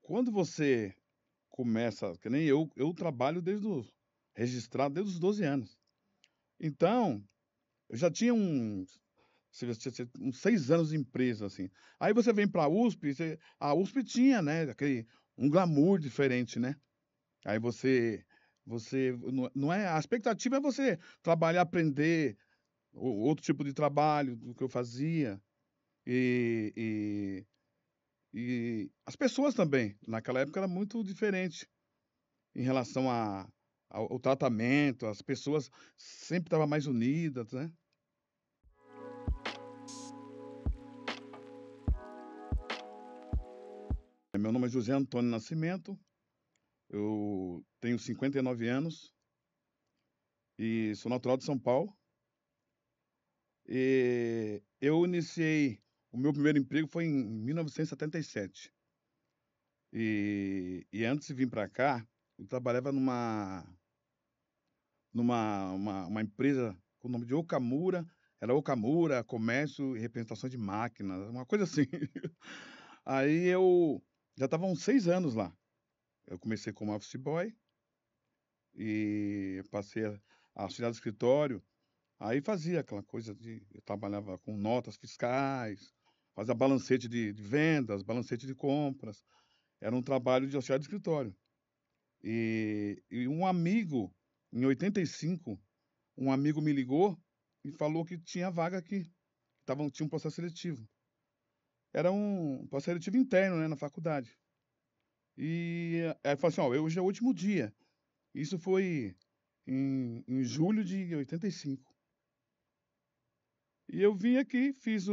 Quando você começa, que nem eu trabalho registrado desde os 12 anos. Então, eu já tinha uns 6 anos de empresa, assim. Aí você vem para a USP, a USP tinha, né, um glamour diferente, né. Aí você não é a expectativa é você trabalhar, aprender outro tipo de trabalho do que eu fazia, e as pessoas também, naquela época era muito diferente. Em relação ao tratamento, as pessoas sempre estavam mais unidas, né. Meu nome é José Antônio Nascimento, eu tenho 59 anos e sou natural de São Paulo. Eu iniciei o meu primeiro emprego foi em 1977. E antes de vir para cá, eu trabalhava numa empresa com o nome de Okamura, era Okamura Comércio e Representação de Máquinas, uma coisa assim. Aí eu já estava há uns 6 anos lá. Eu comecei como office boy e passei a auxiliar do escritório, aí fazia aquela coisa de eu trabalhava com notas fiscais, fazia balancete de vendas, balancete de compras, era um trabalho de auxiliar de escritório. E um amigo, em 85, um amigo me ligou e falou que tinha vaga aqui, tinha um processo seletivo. Era um processo seletivo interno, né, na faculdade. Aí falou assim: "Ó, hoje é o último dia". Isso foi em julho de 85. E eu vim aqui, fiz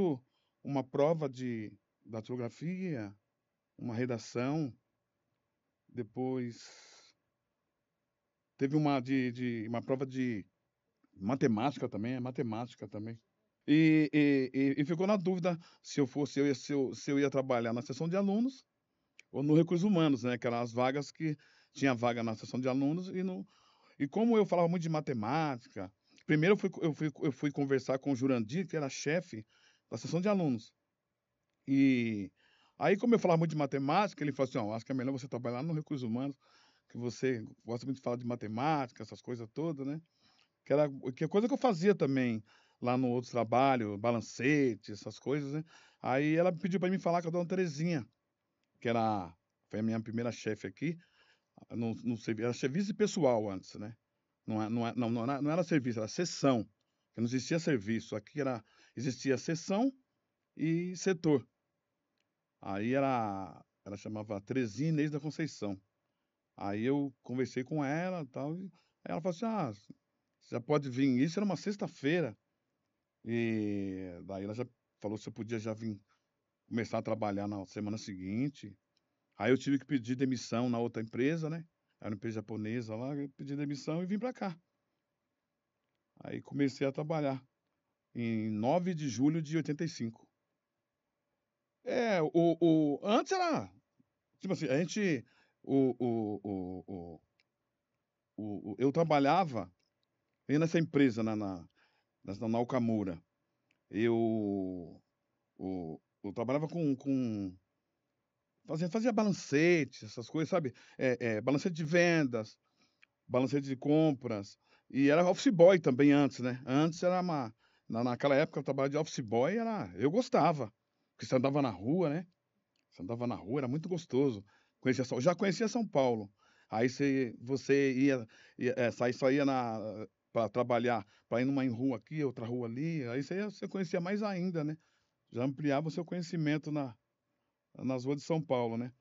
uma prova de datilografia, uma redação, depois teve uma prova de matemática também, é matemática também. E ficou na dúvida se eu fosse eu ia se eu ia trabalhar na seção de alunos ou no recursos humanos, né, que eram as vagas que tinha vaga na seção de alunos e como eu falava muito de matemática, primeiro eu fui conversar com o Jurandir, que era chefe da seção de alunos. E aí, como eu falava muito de matemática, ele falou assim: "Ó, acho que é melhor você trabalhar no recursos humanos, que você gosta muito de falar de matemática, essas coisas todas, né". Que é coisa que eu fazia também lá no outro trabalho, balancete, essas coisas, né. Aí ela pediu para mim falar com a dona Terezinha, que foi a minha primeira chefe aqui, no servi era serviço pessoal antes, né. Não era serviço, era seção, que não existia serviço, aqui existia seção e setor. Aí ela chamava Terezinha Inês da Conceição. Aí eu conversei com ela, tal, e aí ela falou assim: "Ah, você já pode vir", isso era uma sexta-feira, e daí ela já falou se eu podia já vir começar a trabalhar na semana seguinte. Aí eu tive que pedir demissão na outra empresa, né, era uma empresa japonesa lá, eu pedi demissão e vim pra cá. Aí comecei a trabalhar em 9 de julho de 85. É, antes era, tipo assim, a gente eu trabalhava nessa empresa na Alcamura. Eu eu trabalhava com fazia balancete, essas coisas, sabe, balancete de vendas, balancete de compras, e era office boy também antes, né. Antes era uma naquela época, o trabalho de office boy eu gostava, porque você andava na rua, né, você andava na rua, era muito gostoso. Já conhecia São Paulo, aí você só ia pra trabalhar, pra ir numa rua aqui, outra rua ali, aí você conhecia mais ainda, né, já ampliava o seu conhecimento nas ruas de São Paulo, né.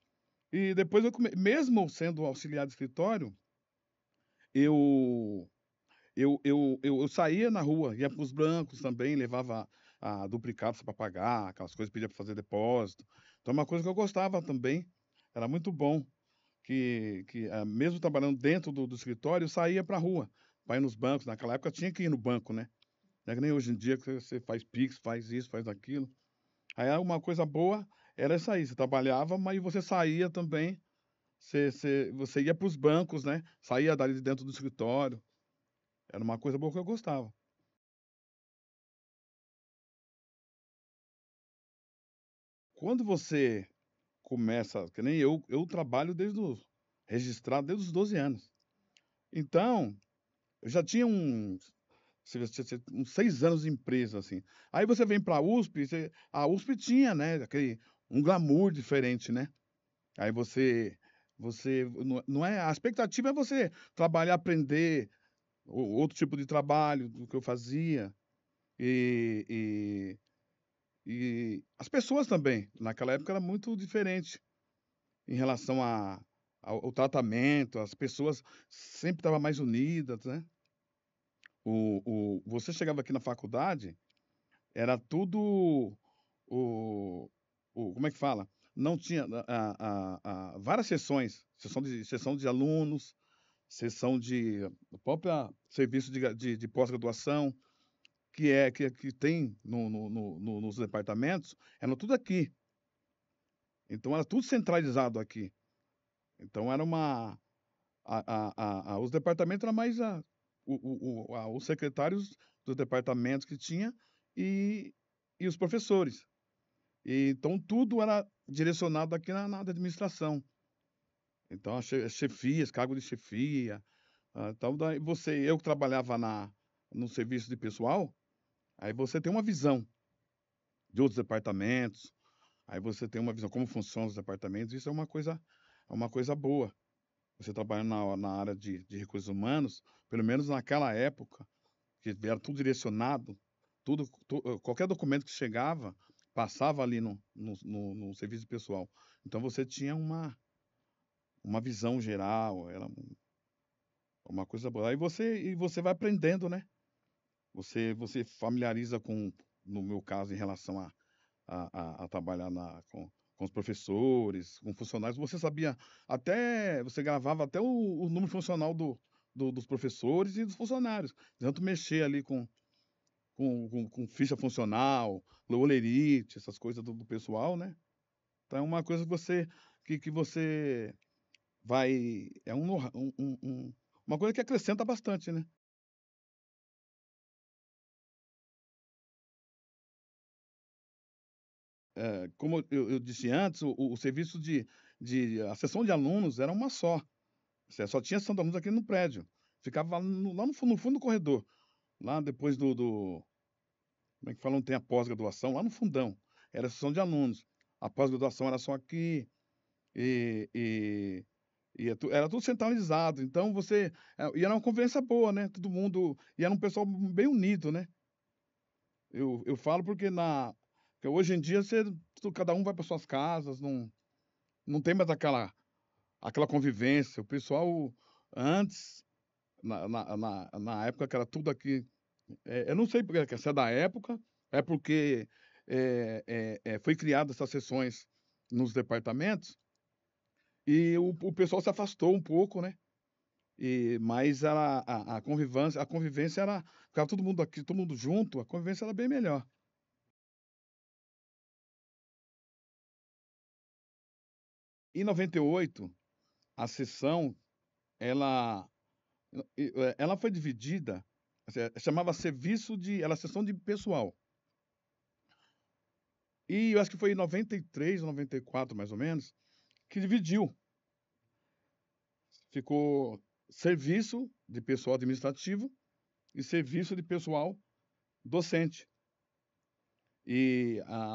E depois mesmo sendo auxiliar de escritório, eu eu saía na rua, ia para os bancos também, levava a duplicados para pagar, aquelas coisas, pedia para fazer depósito. Então é uma coisa que eu gostava também, era muito bom mesmo trabalhando dentro do escritório, eu saía para a rua, para ir nos bancos, naquela época tinha que ir no banco, né, não é que nem hoje em dia que você faz Pix, faz isso, faz aquilo. Aí uma coisa boa era essa aí, você trabalhava, mas você saía também, você ia para os bancos, né, saía dali de dentro do escritório, era uma coisa boa que eu gostava. Quando você começa, que nem eu trabalho registrado desde os 12 anos. Então, eu já tinha uns 6 anos de empresa, assim. Aí você vem para a USP, a USP tinha, né, um glamour diferente, né? Aí não é, a expectativa é você trabalhar, aprender outro tipo de trabalho do que eu fazia. E, e as pessoas também, naquela época era muito diferente em relação ao tratamento, as pessoas sempre estavam mais unidas, né? Você chegava aqui na faculdade, era tudo como é que fala? Não tinha várias sessões, sessão de alunos, sessão de própria serviço de pós-graduação, que tem nos departamentos, era tudo aqui. Então era tudo centralizado aqui. Então era os departamentos eram mais os secretários dos departamentos que tinha e, e os professores. Então tudo era direcionado aqui na administração. Então chefias, cargo de chefia. Então daí eu que trabalhava no serviço de pessoal, aí você tem uma visão de outros departamentos, aí você tem uma visão como funcionam os departamentos, isso é uma coisa boa. Você trabalhando na área de recursos humanos, pelo menos naquela época, que era tudo direcionado, qualquer documento que chegava, passava ali no serviço pessoal. Então você tinha uma visão geral, era uma coisa boa. Aí você vai aprendendo, né? Você familiariza no meu caso, em relação a trabalhar com os professores, com funcionários, você gravava até o número funcional dos professores e dos funcionários. Tanto mexer ali com ficha funcional, olerite, essas coisas do pessoal, né? Então é uma coisa que você vai. É uma coisa que acrescenta bastante, né? Como eu disse antes, o serviço a sessão de alunos era uma só. Você só tinha sessão de alunos aqui no prédio. Ficava lá no fundo do corredor. Lá depois como é que fala? Não tem a pós-graduação, lá no fundão. Era a sessão de alunos. A pós-graduação era só aqui. E, e, era tudo centralizado. Então e era uma convivência boa, né? Todo mundo. E era um pessoal bem unido, né? Eu falo porque hoje em dia cada um vai para suas casas, não tem mais aquela convivência. O pessoal antes, na época que era tudo aqui, eu não sei porque se é da época, é porque foi criada essas sessões nos departamentos e o pessoal se afastou um pouco, né? Mas a convivência era, ficava todo mundo aqui, todo mundo junto, a convivência era bem melhor. Em 98, a sessão, ela, ela foi dividida, chamava era sessão de pessoal. E eu acho que foi em 93 ou 94, mais ou menos, que dividiu. Ficou serviço de pessoal administrativo e serviço de pessoal docente.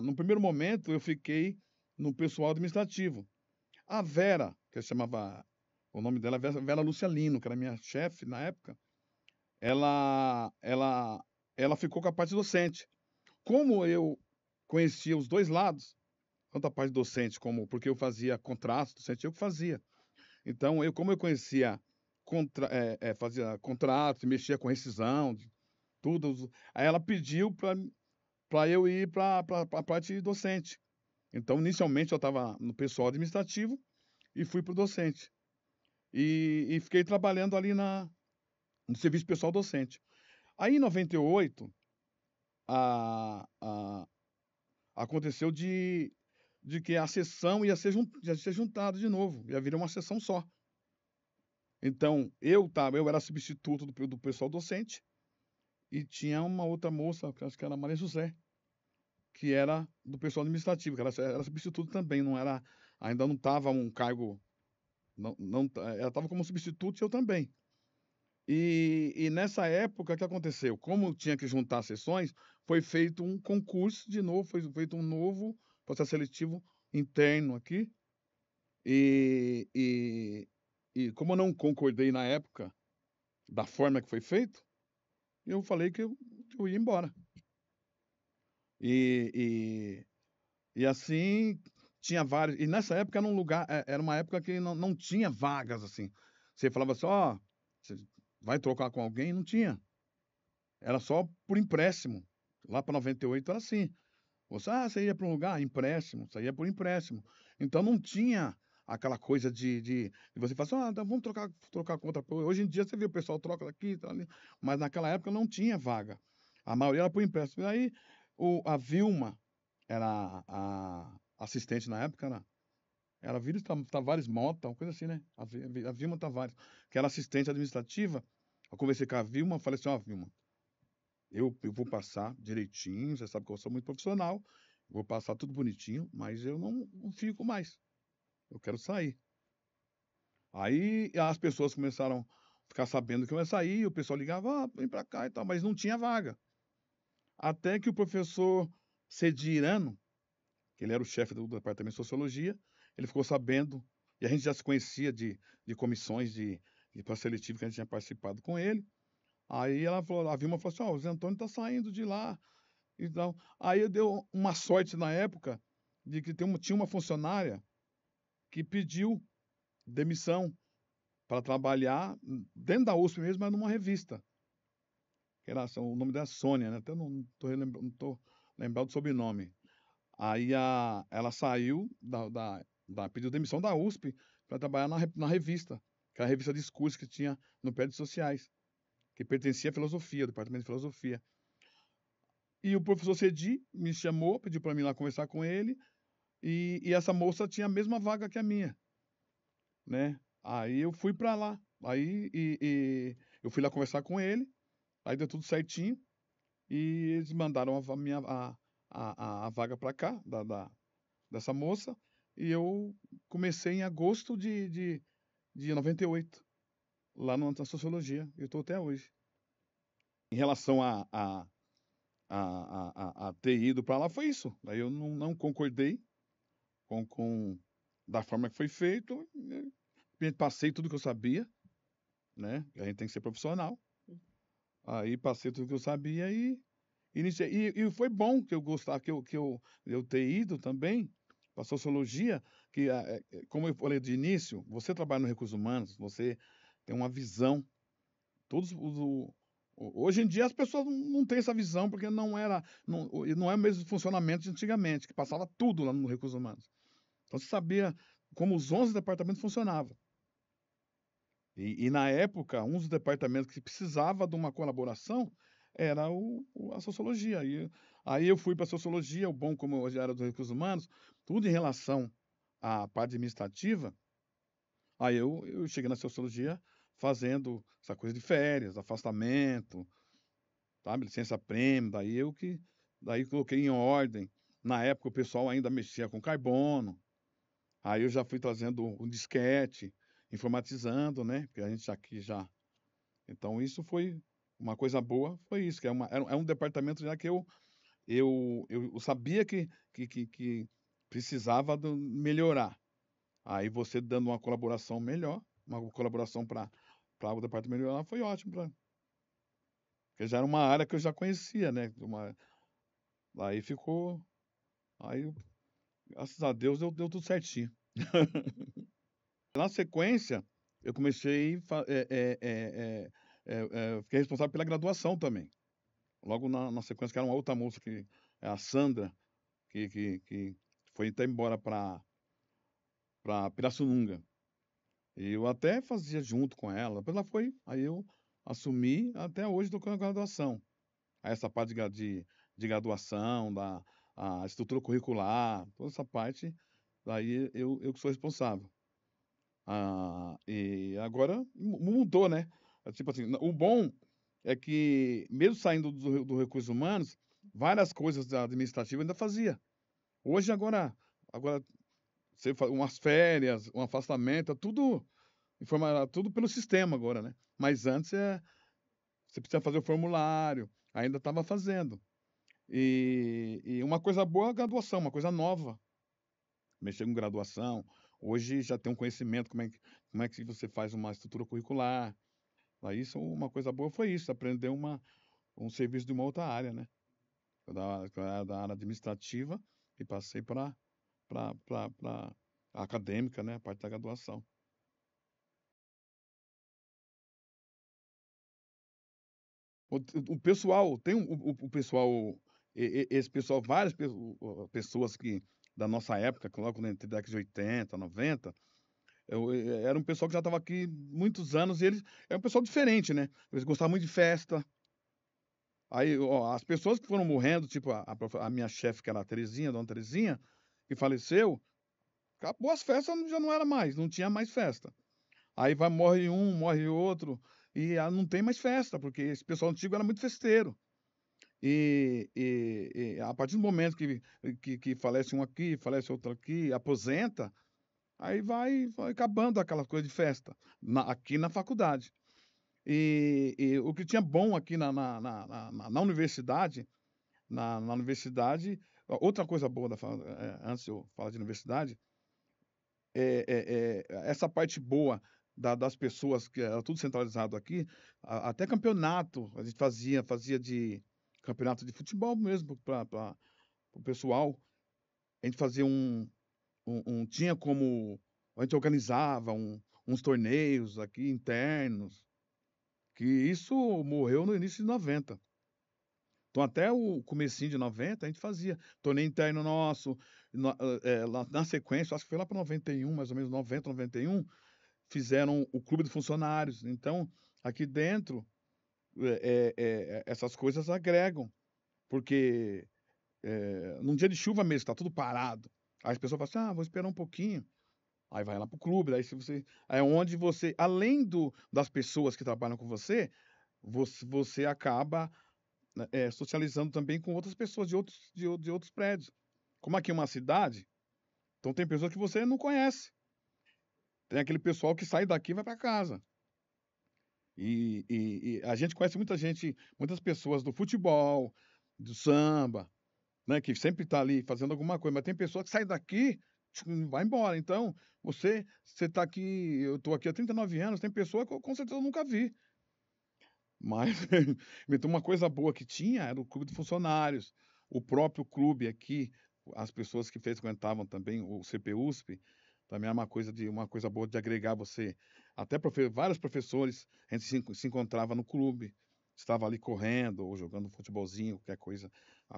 No primeiro momento, eu fiquei no pessoal administrativo. A Vera, que o nome dela é Vera Lúcia Lino, que era minha chefe na época, ela, ela, ela ficou com a parte docente. Como eu conhecia os dois lados, tanto a parte docente como porque eu fazia contratos docente, eu que fazia. Então, como eu conhecia, fazia contratos, mexia com rescisão, tudo, aí ela pediu para eu ir para a parte docente. Então, inicialmente, eu estava no pessoal administrativo e fui para o docente. E fiquei trabalhando ali no serviço pessoal docente. Aí, em 98, a, a, aconteceu de que a sessão ia ser juntada de novo, ia virar uma sessão só. Então, eu era substituto do pessoal docente e tinha uma outra moça, que acho que era Maria José, que era do pessoal administrativo, que ela era substituto também, não era ainda não estava um cargo, ela estava como substituto e eu também. E nessa época, o que aconteceu? Como tinha que juntar as sessões, foi feito um concurso de novo, foi feito um novo processo seletivo interno aqui, e e e como eu não concordei na época da forma que foi feito, eu falei que eu ia embora. E assim, tinha vários, e nessa época era um lugar, era uma época que não tinha vagas, assim. Você falava assim: "Ó, você vai trocar com alguém?", não tinha. Era só por empréstimo. Lá para 98 era assim. Você ia para um lugar, empréstimo, você ia por empréstimo. Então não tinha aquela coisa de você falar assim: "Ah, então vamos trocar com outra pessoa". Hoje em dia você vê o pessoal troca daqui, tá ali, mas naquela época não tinha vaga. A maioria era por empréstimo. E aí a Vilma era a assistente na época, era Vires Tavares Mota, uma coisa assim, né? A Vilma Tavares, que era assistente administrativa. Eu conversei com a Vilma, falei assim: "Ó, Vilma, eu vou passar direitinho, você sabe que eu sou muito profissional, vou passar tudo bonitinho, mas eu não fico mais, eu quero sair". Aí as pessoas começaram a ficar sabendo que eu ia sair, o pessoal ligava: "Ah, vem pra cá e tal", mas não tinha vaga. Até que o professor Cedirano, que ele era o chefe do departamento de sociologia, ele ficou sabendo, e a gente já se conhecia de comissões de processo seletivo que a gente tinha participado com ele. Aí a Vilma falou assim: "Ó, o Zé Antônio tá saindo de lá". Então, aí eu deu uma sorte na época de que tinha uma funcionária que pediu demissão para trabalhar dentro da USP mesmo, mas numa revista, que era, o nome dela é Sônia, né, até não tô lembrado do sobrenome. Aí ela saiu pediu demissão da USP para trabalhar na revista, que era a revista Discurso que tinha no Prédios Sociais, que pertencia à filosofia, departamento de filosofia. E o professor Cedi me chamou, pediu para mim ir lá conversar com ele. E essa moça tinha a mesma vaga que a minha, né. Aí eu fui pra lá, aí eu fui lá conversar com ele, aí deu tudo certinho, e eles mandaram a vaga pra cá, dessa moça, e eu comecei em agosto de 98, lá na sociologia, eu estou até hoje. Em relação a ter ido pra lá, foi isso, daí eu não concordei com da forma que foi feito, passei tudo que eu sabia, né, a gente tem que ser profissional, aí passei tudo que eu sabia e iniciei. E foi bom que eu gostar que eu ter ido também pra sociologia, que como eu falei de início, você trabalha no recursos humanos, você tem uma visão, todos os hoje em dia as pessoas não têm essa visão, porque não é o mesmo funcionamento de antigamente, que passava tudo lá no recursos humanos. Então você sabia como os 11 departamentos funcionavam. E na época, um dos departamentos que precisava de uma colaboração era a sociologia. Aí eu fui para a sociologia, o bom como eu já era dos recursos humanos, tudo em relação à parte administrativa, aí eu cheguei na sociologia fazendo essa coisa de férias, afastamento, sabe, licença-prêmio, daí coloquei em ordem. Na época o pessoal ainda mexia com carbono, aí eu já fui trazendo um disquete, informatizando, né, porque a gente aqui já. Então isso foi uma coisa boa, foi isso, que é um departamento já que eu sabia que precisava melhorar. Aí você dando uma colaboração melhor, uma colaboração para o departamento melhorar, foi ótimo porque já era uma área que eu já conhecia, né, aí ficou, aí graças a Deus deu tudo certinho. Na sequência, eu comecei fiquei responsável pela graduação também. Logo na sequência, que era uma outra moça, que é a Sandra, que foi até embora para Pirassununga. E eu até fazia junto com ela, depois ela foi, aí eu assumi, até hoje estou com a graduação. Aí essa parte de graduação, a estrutura curricular, toda essa parte, daí eu que sou responsável. E agora mudou, né? Tipo assim, o bom é que, mesmo saindo do recursos humanos, várias coisas da administrativa eu ainda fazia. Hoje, agora umas férias, um afastamento, tudo pelo sistema agora, né. Mas antes, você precisa fazer o formulário, ainda estava fazendo. E uma coisa boa é a graduação, uma coisa nova, mexer com graduação. Hoje já tem um conhecimento como é que você faz uma estrutura curricular. Aí isso uma coisa boa foi isso, aprender um serviço de uma outra área, né. Eu da área administrativa e passei para acadêmica, né, a parte da graduação. O pessoal tem o pessoal, esse pessoal, várias pessoas que da nossa época, que logo na década de 80, 90, era um pessoal que já estava aqui muitos anos e eles é um pessoal diferente, né. Eles gostavam muito de festa. Aí, ó, as pessoas que foram morrendo, tipo a minha chefe, que era a Terezinha, dona Terezinha, que faleceu, acabou as festas, já não era mais, não tinha mais festa. Aí morre um, morre outro, e não tem mais festa, porque esse pessoal antigo era muito festeiro. E a partir do momento que falece um aqui, falece outro aqui, aposenta, aí vai acabando aquela coisa de festa, aqui na faculdade. E o que tinha bom aqui na universidade, na universidade, outra coisa boa antes de eu falar de universidade, essa parte boa das pessoas, que era tudo centralizado aqui, até campeonato a gente fazia de campeonato de futebol mesmo para o pessoal. A gente fazia tinha como a gente organizava uns torneios aqui internos, que isso morreu no início de 90. Então até o comecinho de 90 a gente fazia torneio interno nosso, lá na sequência, acho que foi lá para 91, mais ou menos 90, 91, fizeram o clube de funcionários. Então, aqui dentro, essas coisas agregam, porque, num dia de chuva mesmo, está tudo parado, aí as pessoas falam assim: "Ah, vou esperar um pouquinho", aí vai lá para o clube, aí se você é onde você, além das pessoas que trabalham com você, você acaba, né, socializando também com outras pessoas de outros prédios. Como aqui é uma cidade, então tem pessoas que você não conhece, tem aquele pessoal que sai daqui e vai para casa. E a gente conhece muita gente, muitas pessoas do futebol, do samba, né, que sempre está ali fazendo alguma coisa, mas tem pessoa que sai daqui, vai embora. Então, você está aqui, eu estou aqui há 39 anos, tem pessoa que eu com certeza eu nunca vi. Mas então uma coisa boa que tinha era o clube de funcionários, o próprio clube aqui, as pessoas que frequentavam também o CPUSP, também é uma coisa boa de agregar você, até vários professores, a gente se encontrava no clube, estava ali correndo ou jogando futebolzinho, qualquer coisa,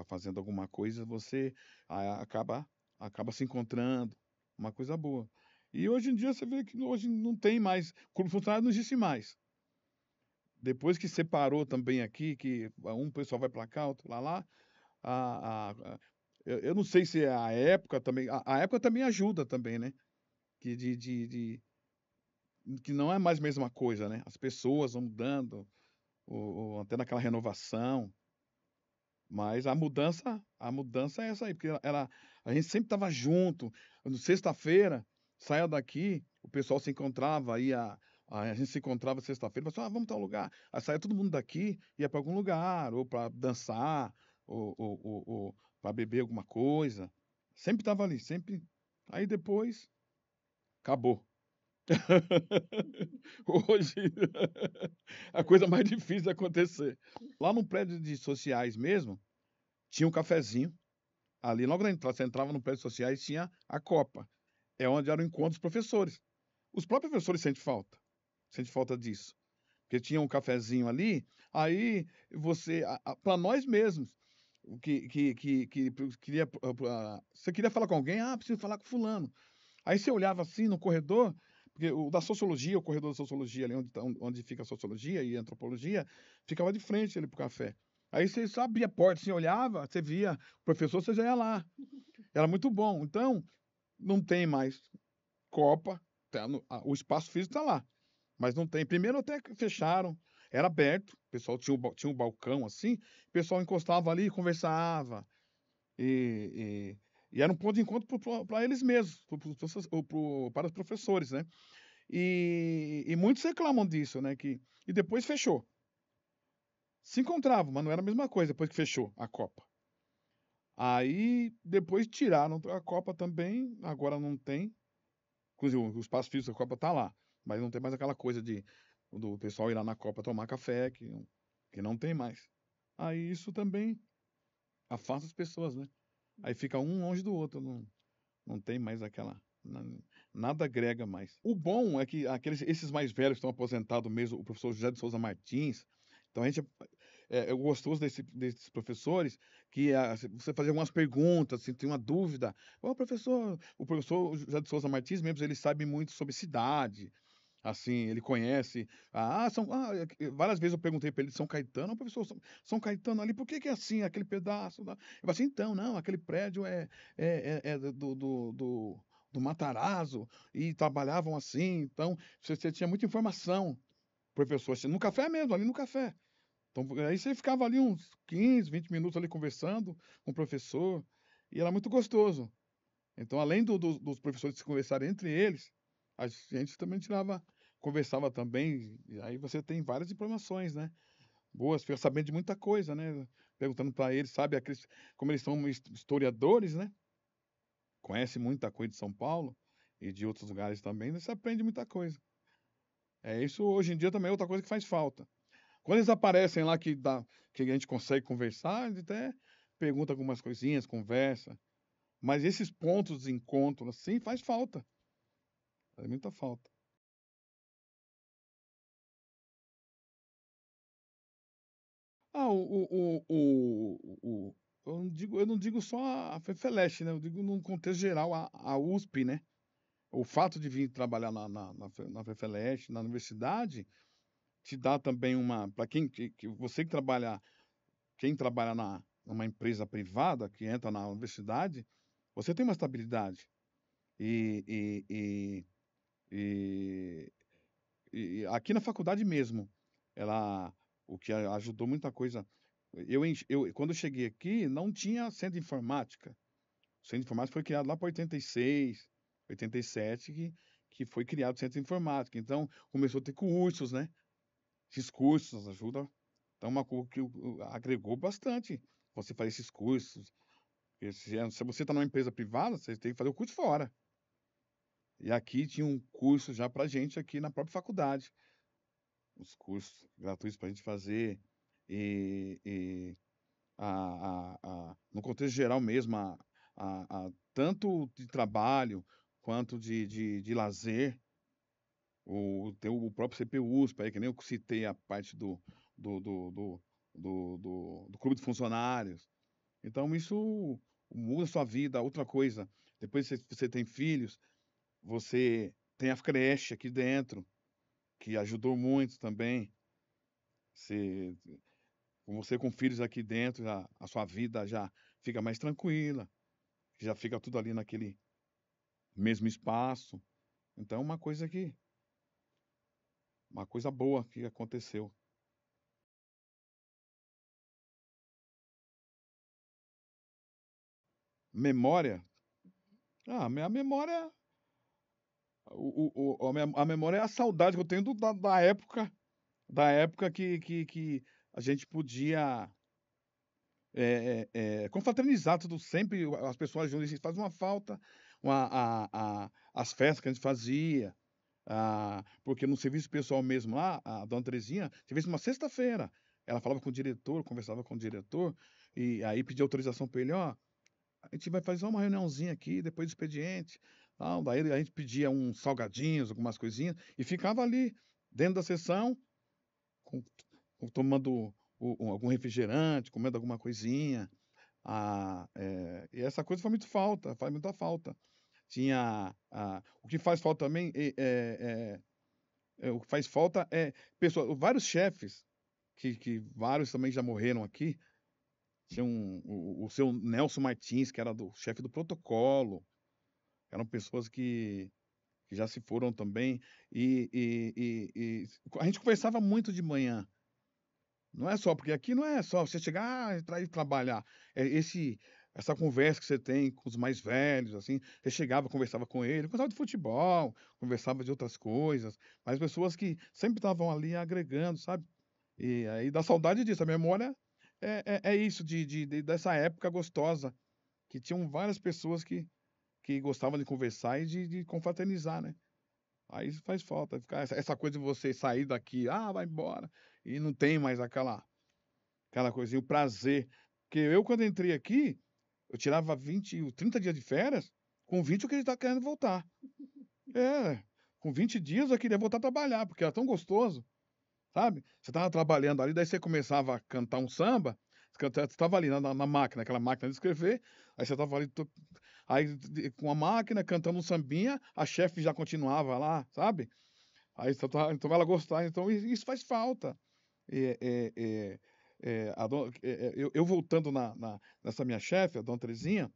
fazendo alguma coisa, você acaba se encontrando, uma coisa boa. E hoje em dia você vê que hoje não tem mais, clube de funcionários não existe mais. Depois que separou também aqui, que um pessoal vai para cá, outro lá, eu não sei se é a época também, a época também ajuda também, né, que que não é mais a mesma coisa, né, as pessoas vão mudando, até naquela renovação, mas a mudança é essa aí, porque a gente sempre estava junto, no sexta-feira, saia daqui, o pessoal se encontrava, a gente se encontrava sexta-feira, falava assim: "Ah, vamos tal lugar", aí saía todo mundo daqui, ia para algum lugar, ou para dançar, ou pra beber alguma coisa, sempre estava ali, sempre. Aí depois, acabou. Hoje, a coisa mais difícil de acontecer. Lá no prédio de sociais mesmo, tinha um cafezinho. Ali, logo na entrada, você entrava no prédio sociais, tinha a copa, é onde era o encontro dos professores. Os próprios professores sentem falta disso, porque tinha um cafezinho ali, aí você pra nós mesmos, o que queria, você queria falar com alguém: "Ah, preciso falar com fulano". Aí você olhava assim no corredor, porque o da sociologia, o corredor da sociologia ali onde fica a sociologia e a antropologia, ficava de frente ali para o café. Aí você só abria a porta, assim, olhava, você via o professor, você já ia lá. Era muito bom. Então, não tem mais copa, o espaço físico está lá, mas não tem. Primeiro até que fecharam, era aberto, o pessoal tinha um balcão assim, o pessoal encostava ali e conversava. E E era um ponto de encontro para eles mesmos, para os professores, né. E muitos reclamam disso, né, e depois fechou. Se encontravam, mas não era a mesma coisa depois que fechou a Copa. Aí depois tiraram a Copa também, agora não tem. Inclusive o espaço físico da Copa tá lá, mas não tem mais aquela coisa do pessoal ir lá na Copa tomar café, que não tem mais. Aí isso também afasta as pessoas, né. Aí fica um longe do outro, não tem mais aquela nada agrega mais. O bom é que esses mais velhos que estão aposentados mesmo, o professor José de Souza Martins, então a gente é o gostoso desses professores que, se você fazer algumas perguntas, se tem uma dúvida: "Ô professor", o professor José de Souza Martins mesmo, ele sabe muito sobre cidade, assim, ele conhece, várias vezes eu perguntei para ele de São Caetano: "Ô professor, São Caetano ali, por que que é assim, aquele pedaço lá?" Ele falou assim: "Então, não, aquele prédio é do Matarazzo, e trabalhavam assim, então você tinha muita informação, professor, assim, no café mesmo, ali no café. Então, aí você ficava ali uns 15, 20 minutos ali conversando com o professor, e era muito gostoso. Então, além dos professores se conversarem entre eles, a gente também conversava também, e aí você tem várias informações, né, boas, fica sabendo de muita coisa, né, perguntando para eles, sabe, como eles são historiadores, né, conhecem muita coisa de São Paulo e de outros lugares também, né, você aprende muita coisa. Isso hoje em dia também é outra coisa que faz falta. Quando eles aparecem lá que a gente consegue conversar, a gente até pergunta algumas coisinhas, conversa, mas esses pontos de encontro, assim, faz falta, faz muita falta. Ah, eu não digo só a FEFELESH, né, eu digo num contexto geral a USP, né. O fato de vir trabalhar na FEFELESH, na universidade, te dá também para você quem trabalha numa empresa privada, que entra na universidade, você tem uma estabilidade. E e e e aqui na faculdade mesmo, ela o que ajudou muita coisa, eu quando eu cheguei aqui não tinha centro de informática. O centro de informática foi criado lá para 86, 87 que foi criado o centro de informática, então começou a ter cursos, né, esses cursos ajudam, então uma coisa que agregou bastante você fazer esses cursos, porque se você está numa empresa privada, você tem que fazer o curso fora. E aqui tinha um curso já pra gente aqui na própria faculdade, os cursos gratuitos pra gente fazer, e no contexto geral mesmo, tanto de trabalho quanto de lazer, tem o próprio CPU, aí que nem eu citei a parte do do do do clube de funcionários. Então isso muda a sua vida. Outra coisa, depois você tem filhos, você tem a creche aqui dentro, que ajudou muito também. Você com você com filhos aqui dentro, a sua vida já fica mais tranquila, já fica tudo ali naquele mesmo espaço. Então uma coisa boa que aconteceu. Memória? A minha memória a memória é a saudade que eu tenho da época que a gente podia, confraternizar tudo sempre, as pessoas juntas, isso faz uma falta, as festas que a gente fazia, porque no serviço pessoal mesmo lá, a dona Terezinha, tinha vez uma sexta-feira, ela falava com o diretor, conversava com o diretor, e aí pedia autorização para ele: "Ó, a gente vai fazer uma reuniãozinha aqui depois do expediente, tal", daí a gente pedia uns salgadinhos, algumas coisinhas, e ficava ali dentro da sessão com tomando algum refrigerante, comendo alguma coisinha. E essa coisa faz muita falta. O que faz falta também, o que faz falta é vários chefes, que vários também já morreram aqui, tinha o seu Nelson Martins, que era do chefe do protocolo, eram pessoas que já se foram também, a gente conversava muito de manhã. Não é só porque aqui não é só você chegar, entrar e trabalhar. É esse essa conversa que você tem com os mais velhos, assim, você chegava, conversava com ele, conversava de futebol, conversava de outras coisas, mas pessoas que sempre estavam ali agregando, sabe? E aí dá saudade disso, a memória é isso, dessa época gostosa, que tinham várias pessoas que gostavam de conversar e de confraternizar, né? Aí isso faz falta, ficar essa coisa de você sair daqui, vai embora, e não tem mais aquela coisinha, o prazer. Porque eu, quando entrei aqui, eu tirava 20, 30 dias de férias, com 20 eu querendo voltar. É, com 20 dias eu queria voltar a trabalhar, porque era tão gostoso, sabe? Você estava trabalhando ali, daí você começava a cantar um samba, você estava ali na máquina, aquela máquina de escrever, aí você estava ali com a máquina cantando um sambinha, a chefe já continuava lá, sabe? Aí então ela gostava, então isso faz falta. É, é, é, eu voltando nessa minha chefe, a dona Terezinha,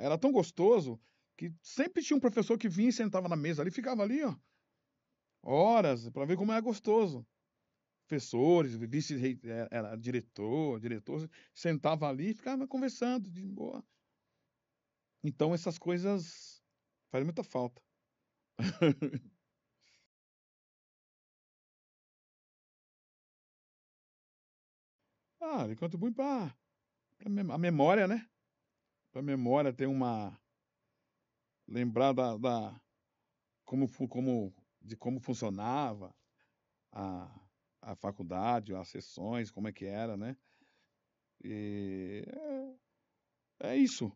era tão gostoso que sempre tinha um professor que vinha e sentava na mesa ali, ficava ali, ó, horas, para ver como era gostoso. Professores, vice era diretor, sentava ali e ficava conversando de boa. Então essas coisas fazem muita falta. Ele contribui para a memória, né? Para a memória ter lembrar de como funcionava a, a faculdade, as sessões, como é que era, né? E é isso.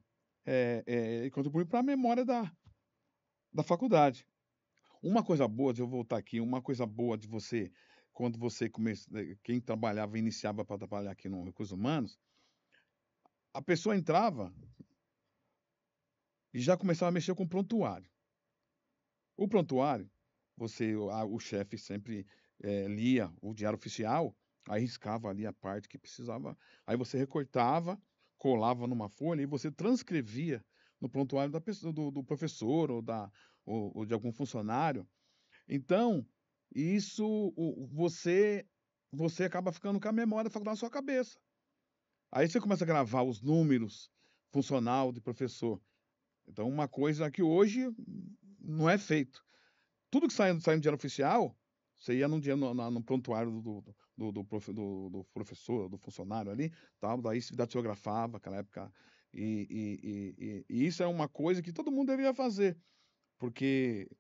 E contribui para a memória da faculdade. Uma coisa boa de eu voltar aqui, uma coisa boa de você, quando você começa, quem trabalhava, iniciava para trabalhar aqui no Recursos Humanos, a pessoa entrava e já começava a mexer com o prontuário. O prontuário, o chefe sempre lia o diário oficial, aí riscava ali a parte que precisava, aí você recortava, colava numa folha e você transcrevia no prontuário da pessoa, do professor ou de algum funcionário. Então, isso você acaba ficando com a memória da faculdade na sua cabeça. Aí você começa a gravar os números funcional de professor. Então, uma coisa que hoje não é feito. Tudo que sai no diário oficial, você ia no prontuário do professor, do funcionário ali, tal, daí se datilografava, naquela época. E isso é uma coisa que todo mundo deveria fazer, porque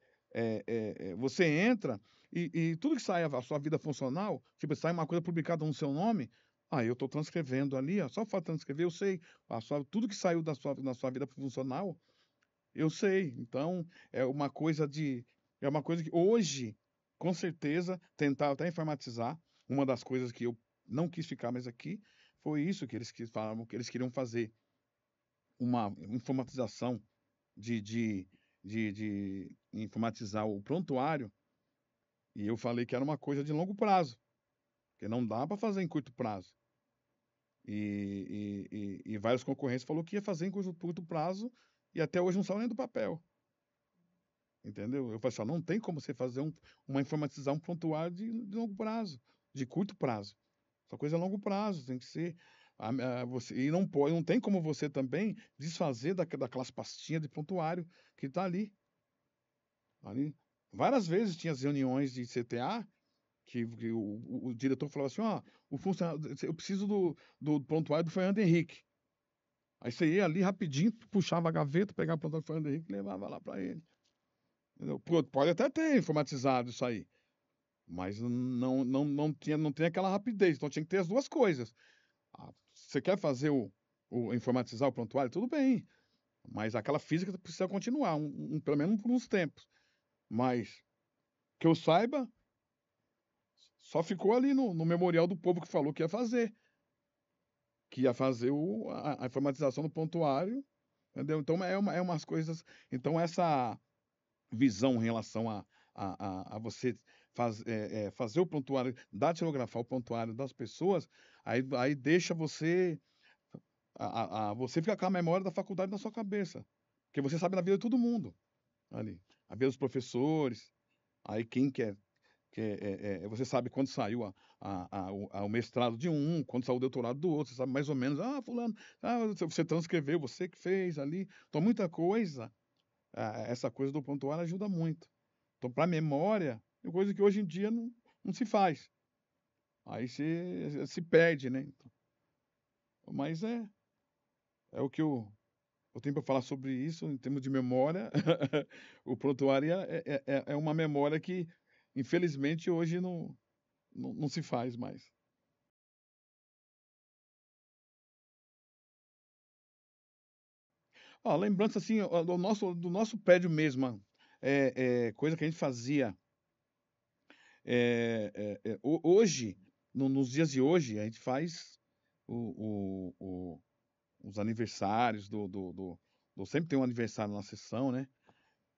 você entra e tudo que sai a sua vida funcional, tipo, sai uma coisa publicada no seu nome, eu estou transcrevendo ali, ó, só para transcrever, eu sei, tudo que saiu na sua vida funcional, eu sei. Então, é uma coisa que hoje, com certeza, tentar até informatizar, uma das coisas que eu não quis ficar mais aqui, foi isso falavam que eles queriam fazer uma informatização de, de, de informatizar o prontuário, e eu falei que era uma coisa de longo prazo, que não dá para fazer em curto prazo. E vários concorrentes falou que ia fazer em curto prazo, e até hoje não saiu nem do papel. Entendeu? Eu falei assim, não tem como você fazer informatizar um prontuário de longo prazo, de curto prazo. Essa coisa é longo prazo, tem que ser. E não tem como você também desfazer daquelas pastinhas de prontuário que está ali. Várias vezes tinha as reuniões de CTA que o diretor falava assim, o funcionário, eu preciso do prontuário do Fernando Henrique. Aí você ia ali rapidinho, puxava a gaveta, pegava o prontuário do Fernando Henrique e levava lá para ele. Entendeu? Pode até ter informatizado isso aí, mas não tem aquela rapidez, então tinha que ter as duas coisas. Você quer fazer informatizar o prontuário? Tudo bem, mas aquela física precisa continuar, pelo menos por uns tempos. Mas, que eu saiba, só ficou ali no memorial do povo que falou que ia fazer a informatização do prontuário, entendeu? Então, é umas coisas. Então, essa visão em relação a você fazer o prontuário, datilografar o prontuário das pessoas, aí deixa você ficar com a memória da faculdade na sua cabeça. Porque você sabe na vida de todo mundo ali. A vida dos professores, aí quem quer. que você sabe quando saiu o mestrado de um, quando saiu o doutorado do outro, você sabe mais ou menos, fulano, você transcreveu, você que fez ali. Então muita coisa, essa coisa do prontuário ajuda muito. Então para a memória, é coisa que hoje em dia não se faz. Aí se perde, né. Mas é o que eu tenho para falar sobre isso em termos de memória. O prontuário é uma memória que, infelizmente, hoje não se faz mais. Ó, lembrança, assim, ó, do nosso prédio mesmo, coisa que a gente fazia, hoje, nos dias de hoje, a gente faz os aniversários sempre tem um aniversário na sessão, né,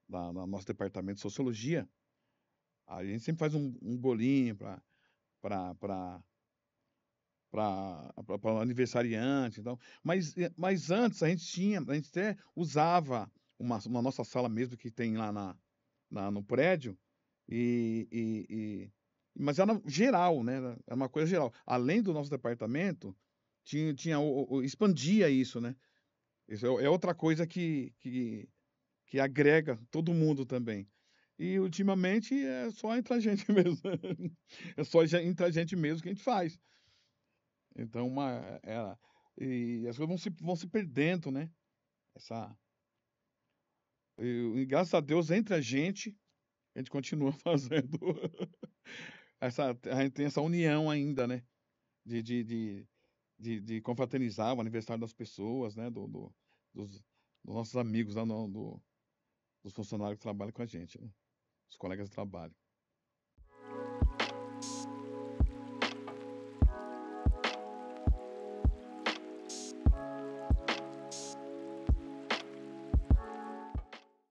no nosso departamento de sociologia. A gente sempre faz um bolinho para para o aniversariante, então. Mas antes a gente até usava uma nossa sala mesmo que tem lá no prédio, e e e mas era geral, né, era uma coisa geral. Além do nosso departamento, tinha expandia isso, né. Isso é outra coisa que agrega todo mundo também. E ultimamente é só entre a gente mesmo. É só entre a gente mesmo que a gente faz. Então e as coisas vão se perdendo, né, essa e graças a Deus entre a gente continua fazendo a gente tem essa união ainda, né, de de de de confraternizar o aniversário das pessoas, né, dos dos nossos amigos lá dos funcionários que trabalham com a gente, né, os colegas de trabalho.